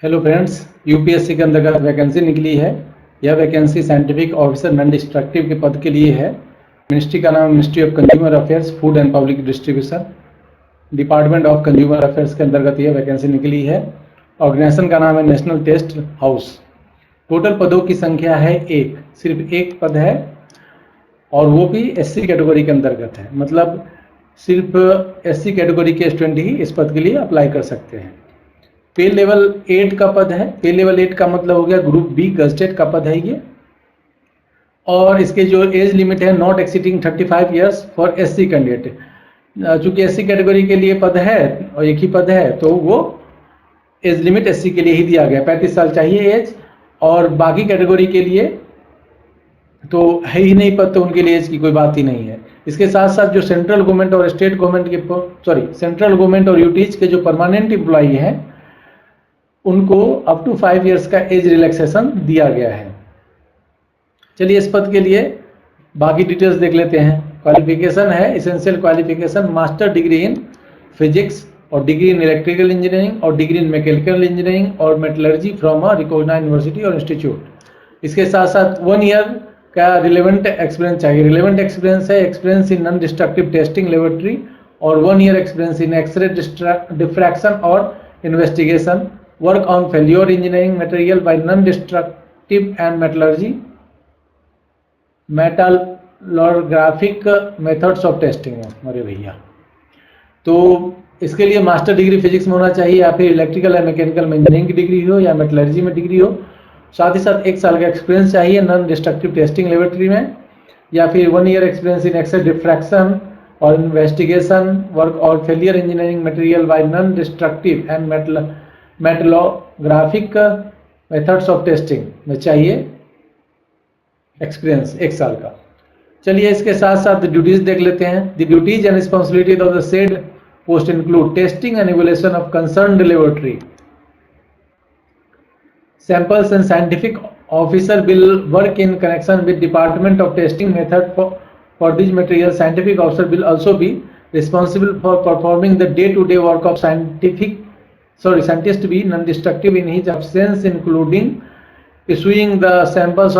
Hello friends, UPSC के अंतर्गत vacancy निकली है। यह vacancy scientific officer non destructive के पद के लिए है। मिनिस्ट्री का नाम ministry of consumer affairs, food and public distribution, department of consumer affairs के अंतर्गत यह वैकेंसी निकली है। ऑर्गेनाइजेशन का नाम है नेशनल टेस्ट हाउस। टोटल पदों की संख्या है एक, सिर्फ एक पद है और वो भी एससी कैटेगरी के अंतर्गत है। मतलब सिर्फ एससी कैटेगरी के स्टूडेंट ही इस पद के लिए अप्लाई कर सकते हैं। पे लेवल 8 का पद है। पे लेवल 8 का मतलब हो गया ग्रुप बी गजटेड का पद है ये। और इसके जो एज लिमिट है not exceeding 35 years for SC candidate. चूंकि एससी कैटेगरी के लिए पद है और एक ही पद है तो वो एज लिमिट एससी के लिए ही दिया गया, 35 साल चाहिए एज। और बाकी कैटेगरी के लिए तो है ही नहीं पद, तो उनके लिए एज की कोई बात ही नहीं है। इसके साथ साथ जो सेंट्रल गवर्नमेंट और स्टेट गवर्नमेंट के सेंट्रल गवर्नमेंट और यूटीज के जो परमानेंट एम्प्लॉई हैं उनको अप टू 5 इयर्स का एज रिलैक्सेशन दिया गया है। चलिए इस पद के लिए बाकी डिटेल्स देख लेते हैं। क्वालिफिकेशन है, essential qualification master degree in physics और डिग्री इन इलेक्ट्रिकल इंजीनियरिंग और डिग्री इन मैकेनिकल इंजीनियरिंग और metallurgy from a recognised university और इंस्टीट्यूट। इसके साथ साथ 1 ईयर का रिलेवेंट एक्सपीरियंस चाहिए। रिलेवेंट एक्सपीरियंस है experience in non destructive testing laboratory और 1 year experience in x ray diffraction और investigation, work on failure engineering material by non-destructive and metallurgic methods of testing। अरे भैया, तो इसके लिए मास्टर डिग्री फिजिक्स में होना चाहिए या फिर इलेक्ट्रिकल या मैकेनिकल में इंजीनियरिंग की डिग्री हो या मेटलर्जी में डिग्री हो। साथ ही साथ 1 साल का एक्सपीरियंस चाहिए नॉन डिस्ट्रक्टिव टेस्टिंग लेबोरेटरी में, या फिर 1 year experience in x ray diffraction और इन्वेस्टिगेशन, वर्क और failure engineering material by non destructive and metallographic methods of testing में चाहिए एक्सपीरियंस 1 साल का। चलिए इसके साथ साथ ड्यूटीज देख लेते हैं। The duties and responsibilities of the said post include testing and evaluation of concerned laboratory samples and scientific officer will work in connection with department of testing method for these materials. Scientific officer will also be responsible for performing the day-to-day work of scientist to be non-destructive in his absence, including issuing the samples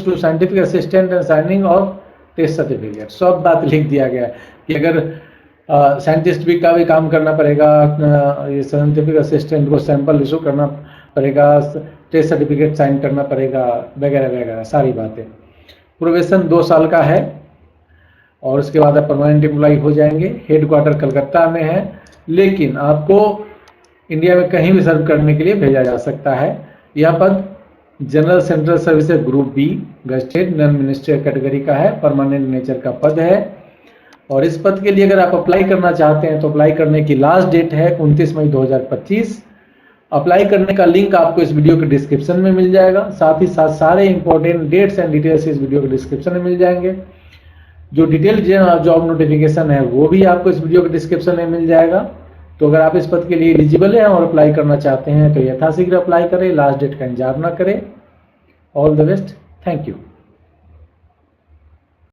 to scientific assistant and signing of test certificate. सब बात लिख दिया गया है कि अगर scientist भी का भी काम करना पड़ेगा, ये साइंटिफिक असिस्टेंट को सैंपल इशू करना पड़ेगा, टेस्ट सर्टिफिकेट साइन करना पड़ेगा, वगैरह वगैरह सारी बातें। प्रोबेशन 2 साल का है और उसके बाद आप परमानेंट एम्प्लॉय हो जाएंगे। हेडक्वार्टर कलकत्ता में है, लेकिन आपको इंडिया में कहीं भी सर्व करने के लिए भेजा जा सकता है। यह पद general central services group B gazetted non ministerial category का है, परमानेंट नेचर का पद है। और इस पद के लिए अगर आप अप्लाई करना चाहते हैं तो अप्लाई करने की लास्ट डेट है 29 मई 2025। अप्लाई करने का लिंक आपको इस वीडियो के डिस्क्रिप्शन में मिल जाएगा। साथ ही साथ सारे इंपॉर्टेंट डेट्स एंड डिटेल्स इस वीडियो के डिस्क्रिप्शन में मिल जाएंगे। जो डिटेल जॉब नोटिफिकेशन है वो भी आपको इस वीडियो के डिस्क्रिप्शन में मिल जाएगा। तो अगर आप इस पद के लिए एलिजिबल हैं और अप्लाई करना चाहते हैं तो यथाशीघ्र अप्लाई करें, लास्ट डेट का इंतजार ना करें। All the best, thank you.